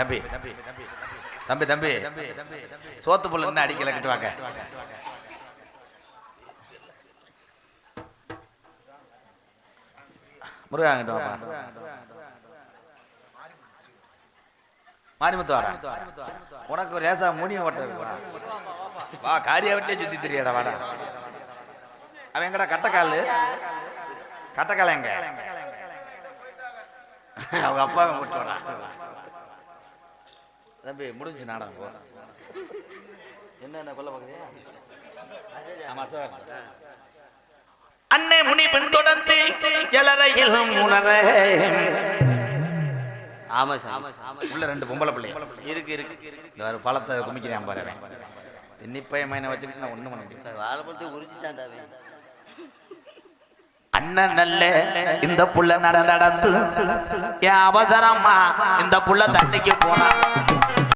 தம்பி தம்பி தம்பி சோத்து புள்ள என்ன அடிக்கல கிட்டு வாங்க. முருகா கிட்ட வாப்பா. மாரிமுத்து வாடா. உனக்கு லேசா முனிய ஓட்ட வா. காரியா வீட்டிலே சுத்தி தெரியாடா வாடா. அவன் எங்கடா கட்டக்கால் கட்டக்கால எங்க அவங்க அப்பா கூப்பிட்டு தம்பி முடிஞ்சு நாடகம் போ. என்ன கொல்ல பாக்குறியா? ஆமா சார். அன்னை முனி பெண் தொடர்ந்து எலரையில் உணர. ஆமா சார். உள்ள 2 பொம்பளை பிள்ளை இருக்கு இருக்கு. இந்த ஒரு பழத்தை குமிக்கிறேன் பாரு. திண்ணிப்பைய மைனை வச்சுக்கிட்டு நான் ஒண்ணும் பண்ண முடியும். வாழைப்பழத்தை உரிச்சுட்டாண்டாவே. அண்ணன் நல்ல இந்த புள்ள நடந்து என் அவசரமா இந்த புள்ள தண்ணிக்கு போனா